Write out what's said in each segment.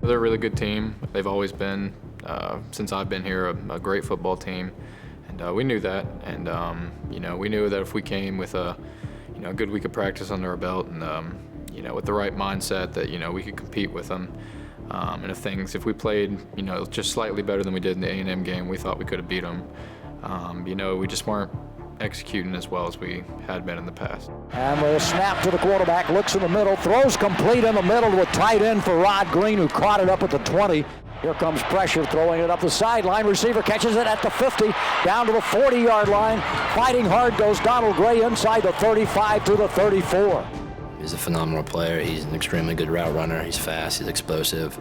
They're a really good team. They've always been, since I've been here, a great football team. And we knew that. And, we knew that if we came with a good week of practice under our belt and, with the right mindset that, we could compete with them. And if we played, just slightly better than we did in the A&M game, we thought we could have beat them. We just weren't executing as well as we had been in the past. And the snap to the quarterback, looks in the middle, throws complete in the middle to a tight end for Rod Green, who caught it up at the 20. Here comes pressure, throwing it up the sideline. Receiver catches it at the 50, down to the 40-yard line. Fighting hard goes Donald Gray inside the 35 to the 34. He's a phenomenal player. He's an extremely good route runner. He's fast. He's explosive.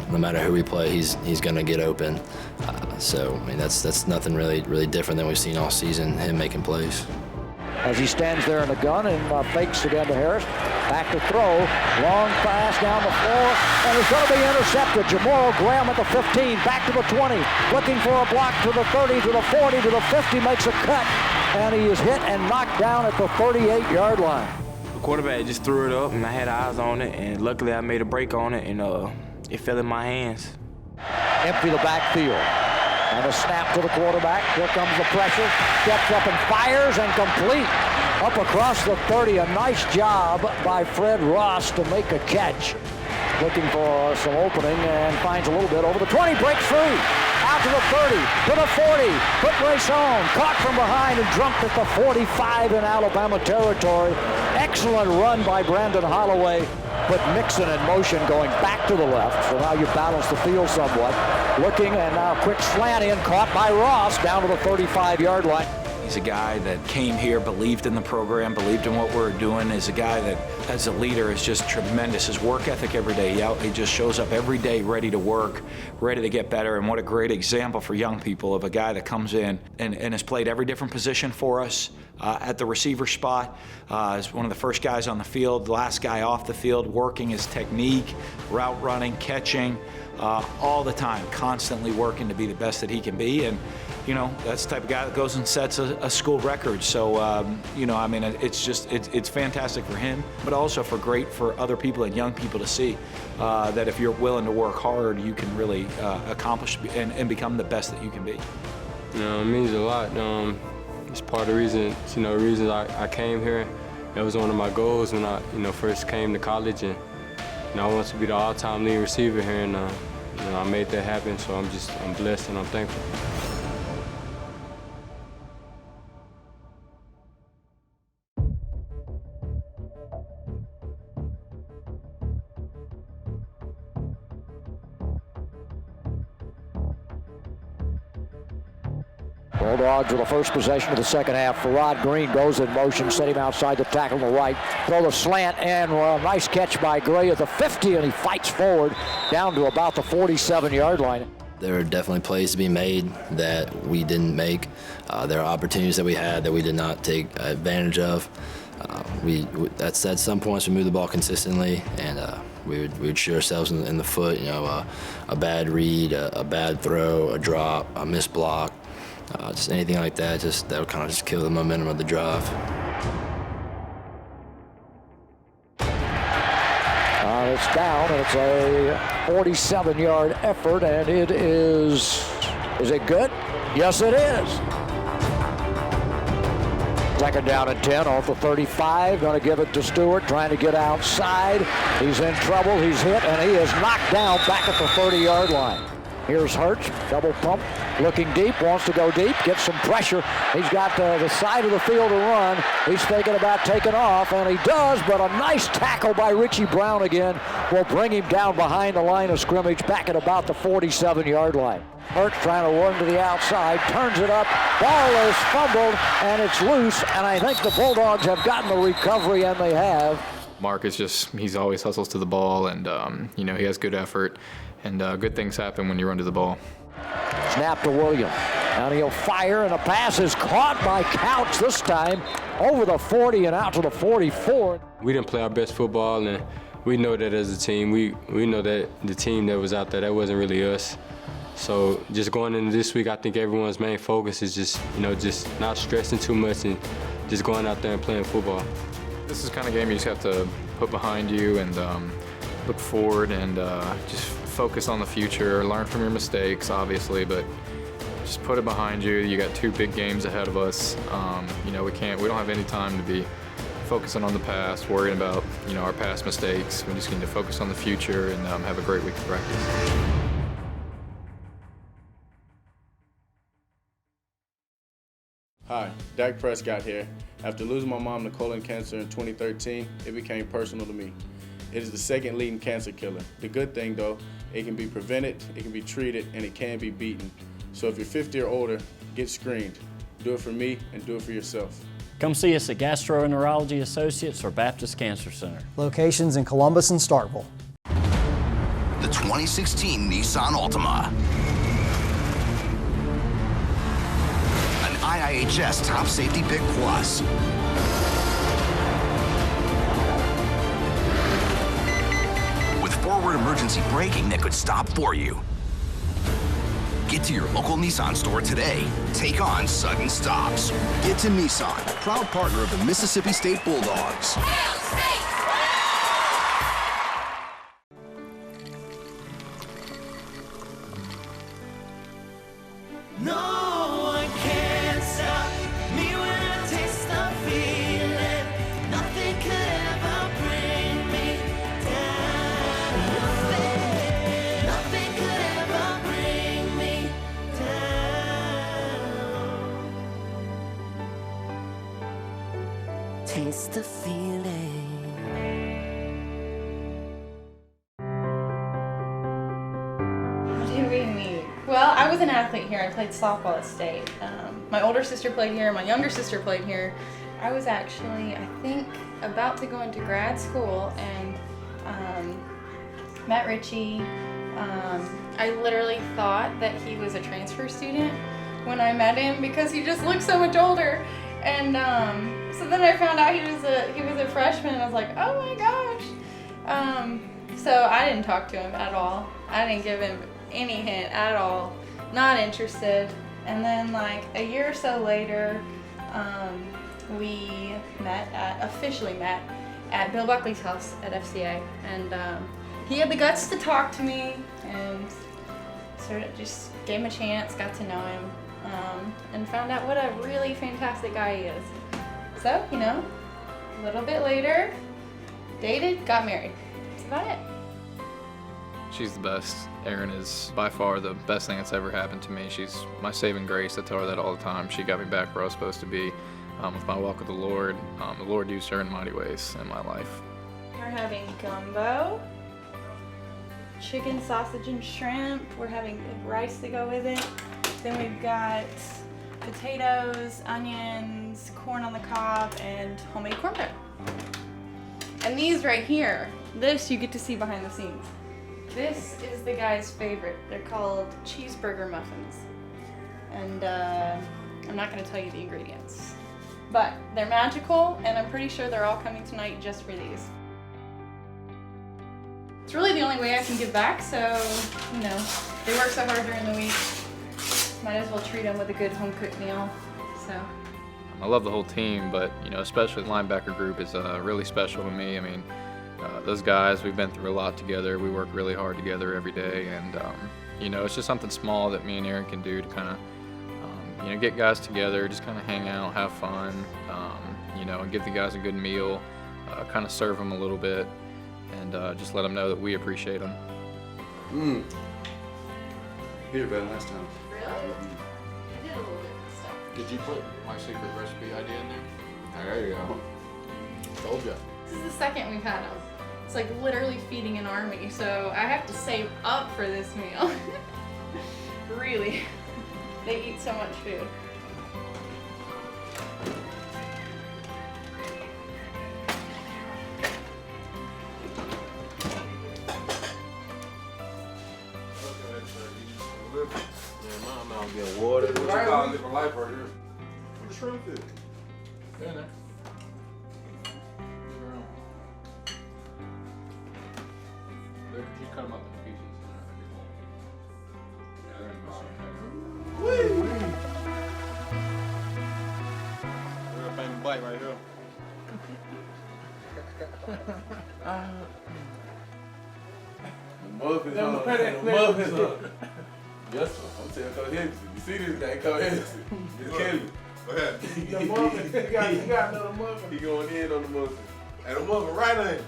No matter who we play, he's going to get open. That's nothing really different than we've seen all season. Him making plays. As he stands there in the gun and fakes again to Harris. Back to throw. Long pass down the floor, and it's going to be intercepted. Jamoro Graham at the 15, back to the 20, looking for a block to the 30, to the 40, to the 50, makes a cut, and he is hit and knocked down at the 38-yard line. Quarterback just threw it up, and I had eyes on it, and luckily I made a break on it, and it fell in my hands. Empty the backfield, and a snap to the quarterback. Here comes the pressure, steps up and fires, and complete. Up across the 30, a nice job by Fred Ross to make a catch. Looking for some opening, and finds a little bit over the 20, breaks free. Out to the 30, to the 40, put race on, caught from behind and jumped at the 45 in Alabama territory. Excellent run by Brandon Holloway, put Mixon in motion going back to the left, so now you balance the field somewhat. Looking, and now quick slant in, caught by Ross down to the 35-yard line. He's a guy that came here, believed in the program, believed in what we're doing. Is a guy that, as a leader, is just tremendous. His work ethic every day, he just shows up every day ready to work, ready to get better. And what a great example for young people of a guy that comes in and has played every different position for us at the receiver spot. Is one of the first guys on the field, the last guy off the field, working his technique, route running, catching, all the time, constantly working to be the best that he can be. And that's the type of guy that goes and sets a school record. So, it's fantastic for him, but also for other people and young people to see that if you're willing to work hard, you can really accomplish and become the best that you can be. It means a lot. It's part of the reasons I came here. It was one of my goals when I, first came to college, and I wanted to be the all-time leading receiver here, and I made that happen. So I'm blessed and I'm thankful. Bulldogs with the first possession of the second half. Rod Green goes in motion, set him outside the tackle on the right. Throw the slant, and a nice catch by Gray at the 50, and he fights forward down to about the 47-yard line. There are definitely plays to be made that we didn't make. There are opportunities that we had that we did not take advantage of. At some points we moved the ball consistently, and we would shoot ourselves in the foot. A bad read, a bad throw, a drop, a missed block. Just anything like that, that would kind of just kill the momentum of the drive. It's down, and it's a 47-yard effort, and it is it good? Yes, it is. Second down and 10 off the 35, going to give it to Stewart, trying to get outside. He's in trouble, he's hit, and he is knocked down back at the 30-yard line. Here's Hurts, double pump, looking deep, wants to go deep, gets some pressure. He's got the side of the field to run. He's thinking about taking off, and he does, but a nice tackle by Richie Brown again will bring him down behind the line of scrimmage, back at about the 47-yard line. Hurts trying to run to the outside, turns it up, ball is fumbled, and it's loose, and I think the Bulldogs have gotten the recovery, and they have. Mark is he's always hustles to the ball, and, he has good effort. And good things happen when you run to the ball. Snap to Williams. And he'll fire, and a pass is caught by Couch this time over the 40 and out to the 44. We didn't play our best football, and we know that as a team. We know that the team that was out there, that wasn't really us. So just going into this week, I think everyone's main focus is just not stressing too much and just going out there and playing football. This is the kind of game you just have to put behind you and look forward and just focus on the future, learn from your mistakes, obviously, but just put it behind you. You got 2 big games ahead of us. You know, we don't have any time to be focusing on the past, worrying about, you know, our past mistakes. We just need to focus on the future and have a great week of practice. Hi, Dak Prescott here. After losing my mom to colon cancer in 2013, it became personal to me. It is the 2nd leading cancer killer. The good thing though, it can be prevented, it can be treated, and it can be beaten. So if you're 50 or older, get screened. Do it for me and do it for yourself. Come see us at Gastroenterology Associates or Baptist Cancer Center. Locations in Columbus and Starkville. The 2016 Nissan Altima. An IIHS Top Safety Pick Plus. With forward emergency braking that could stop for you. Get to your local Nissan store today. Take on sudden stops. Get to Nissan, proud partner of the Mississippi State Bulldogs. Taste the feeling. How did we meet? Well, I was an athlete here. I played softball at State. My older sister played here. My younger sister played here. I was actually, I think, about to go into grad school and met Richie. I literally thought that he was a transfer student when I met him because he just looked so much older. And so then I found out he was a freshman, and I was like, oh my gosh. So I didn't talk to him at all. I didn't give him any hint at all. Not interested. And then like a year or so later, we officially met at Bill Buckley's house at FCA, and he had the guts to talk to me, and sort of just gave him a chance, got to know him. And found out what a really fantastic guy he is. So, you know, a little bit later, dated, got married. That's about it. She's the best. Erin is by far the best thing that's ever happened to me. She's my saving grace. I tell her that all the time. She got me back where I was supposed to be with my walk with the Lord. The Lord used her in mighty ways in my life. We're having gumbo, chicken, sausage, and shrimp. We're having rice to go with it. Then we've got potatoes, onions, corn on the cob, and homemade cornbread. And these right here, this you get to see behind the scenes. This is the guy's favorite. They're called cheeseburger muffins. And I'm not gonna tell you the ingredients. But they're magical, and I'm pretty sure they're all coming tonight just for these. It's really the only way I can give back, so, you know, they work so hard during the week. Might as well treat them with a good home-cooked meal, so. I love the whole team, but, you know, especially the linebacker group is really special to me. I mean, those guys, we've been through a lot together. We work really hard together every day, and, you know, it's just something small that me and Erin can do to kind of, you know, get guys together, just kind of hang out, have fun, you know, and give the guys a good meal, kind of serve them a little bit, and just let them know that we appreciate them. Peter better last time. Really? I did a little bit of stuff. Did you put my secret recipe idea in there? There you go. Told ya. This is the second we've had them. It's like literally feeding an army, so I have to save up for this meal. Really. They eat so much food. Get water. What you call it? Different life right here. What the shrimp is? Yeah, there. You cut them up in pieces. Real famous bite right here. Muffins on. Muffins on. Yes, sir. I'm telling Coach Henderson. You see this guy, Coach Henderson? It's Kelly. Go ahead. The muffin. You got another muffin. He going in on the muffin. And the muffin right on him.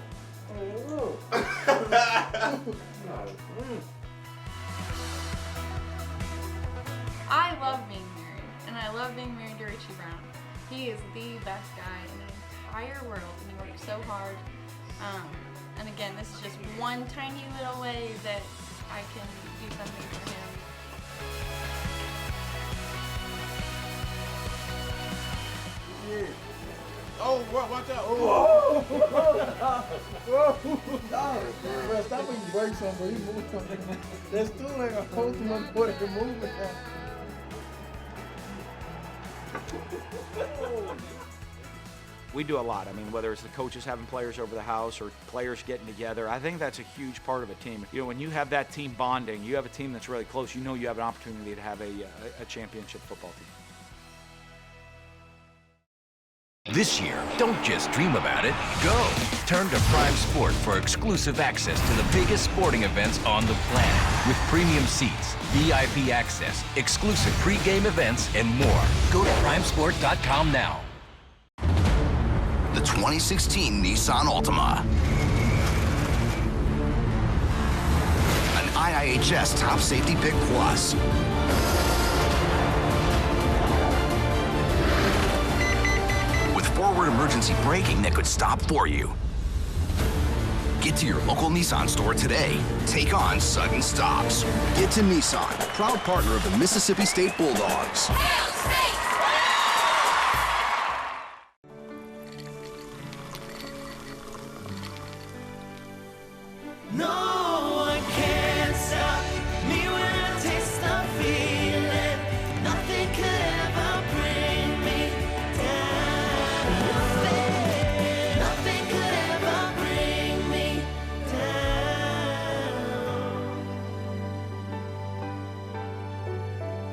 I love being married, and I love being married to Richie Brown. He is the best guy in the entire world, and he works so hard. And again, this is just one tiny little way that I can do something for him. Oh, watch out. Oh. Bro, stop when you break something, bro. You move something. That stool ain't gonna hold too much for it to move it. We do a lot. I mean, whether it's the coaches having players over the house or players getting together, I think that's a huge part of a team. You know, when you have that team bonding, you have a team that's really close, you know you have an opportunity to have a championship football team. This year, don't just dream about it, go! Turn to Prime Sport for exclusive access to the biggest sporting events on the planet. With premium seats, VIP access, exclusive pre-game events, and more. Go to primesport.com now. The 2016 Nissan Altima. An IIHS Top Safety Pick Plus. Forward emergency braking that could stop for you. Get to your local Nissan store today. Take on sudden stops. Get to Nissan, proud partner of the Mississippi State Bulldogs.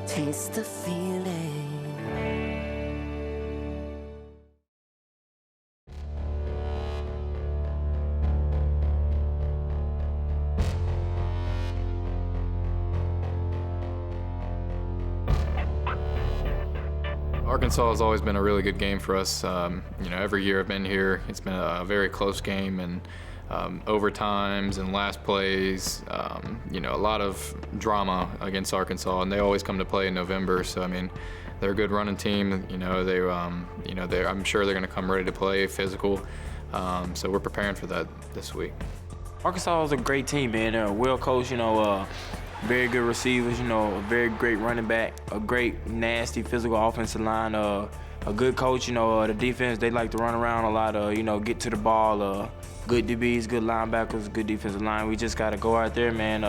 Taste the feeling. Arkansas has always been a really good game for us. You know, every year I've been here, it's been a very close game, and overtimes and last plays. You know, a lot of drama against Arkansas, and they always come to play in November. So I mean, they're a good running team. You know, I'm sure they're going to come ready to play, physical. So we're preparing for that this week. Arkansas is a great team, man. They're well coached, you know, very good receivers, you know, a very great running back, a great, nasty, physical offensive line, a good coach, you know, the defense, they like to run around a lot, you know, get to the ball, good DBs, good linebackers, good defensive line. We just got to go out there, man.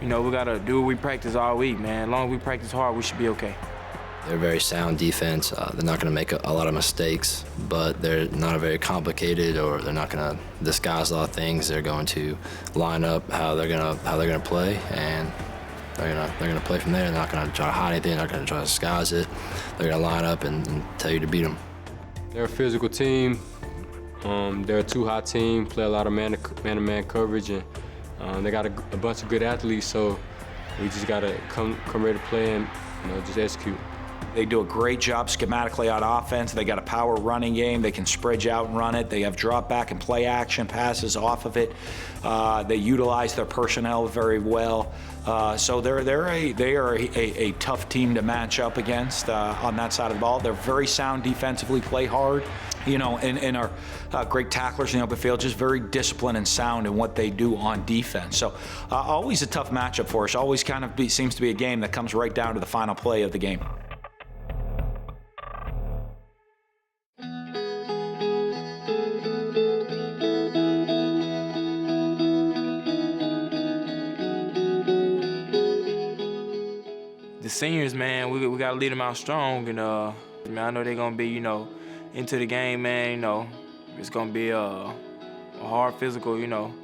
You know, we got to do what we practice all week, man. As long as we practice hard, we should be okay. They're a very sound defense. They're not going to make a lot of mistakes, but they're not very complicated, or they're not going to disguise a lot of things. They're going to line up how they're going to play, and they're going to play from there. They're not going to try to hide anything. They're not going to try to disguise it. They're going to line up and tell you to beat them. They're a physical team. They're a two-high team. Play a lot of man-to-man coverage, and they got a bunch of good athletes. So we just got to come ready to play and just execute. They do a great job schematically on offense. They got a power running game. They can spread you out and run it. They have drop back and play action passes off of it. They utilize their personnel very well. So they are a tough team to match up against on that side of the ball. They're very sound defensively, play hard, you know, and are great tacklers in the open field, just very disciplined and sound in what they do on defense. So always a tough matchup for us. Always kind of seems to be a game that comes right down to the final play of the game. The seniors, man, we got to lead them out strong, and I know they're gonna be, you know, into the game, man. You know, it's gonna be a hard, physical, you know,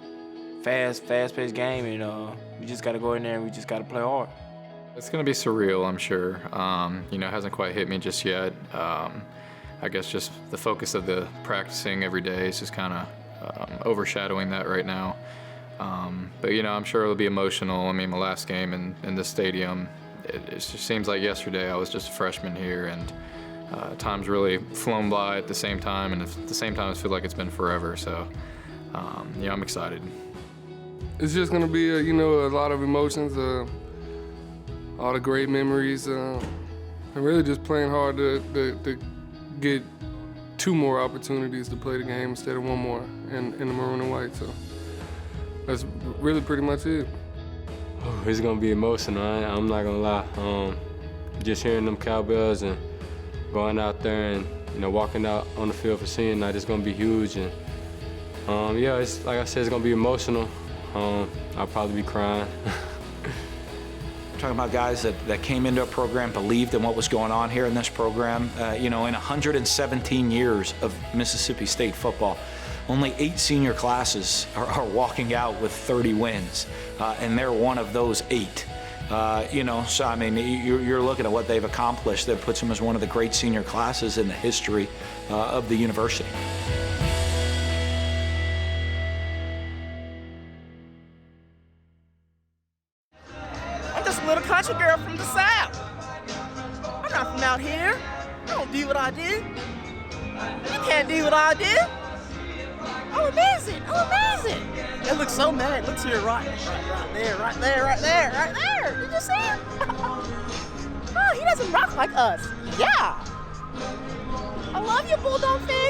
fast-paced game, and we just got to go in there and we just got to play hard. It's gonna be surreal, I'm sure. You know, it hasn't quite hit me just yet. I guess just the focus of the practicing every day is just kind of overshadowing that right now. But, you know, I'm sure it'll be emotional. I mean, my last game in the stadium, it just seems like yesterday. I was just a freshman here, and time's really flown by at the same time, and at the same time, it feels like it's been forever. So, yeah, I'm excited. It's just going to be, a lot of emotions, all the great memories, and really just playing hard to get 2 more opportunities to play the game instead of 1 more in the maroon and white. So that's really pretty much it. Oh, it's going to be emotional, I'm not going to lie. Just hearing them cowbells and going out there and, walking out on the field for senior night, it's going to be huge. And yeah, it's like I said, it's going to be emotional. I'll probably be crying. We're talking about guys that came into a program, believed in what was going on here in this program. In 117 years of Mississippi State football, only 8 senior classes are walking out with 30 wins, and they're one of those 8. So I mean, you're looking at what they've accomplished that puts them as one of the great senior classes in the history of the university. I'm just a little country girl from the South. I'm not from out here. I don't do what I do. You can't do what I do. Oh, amazing! Oh, amazing! It looks so mad. Look to your right. Right there, right there, right there, right there. Did you see him? Oh, he doesn't rock like us. Yeah. I love you, Bulldog fans.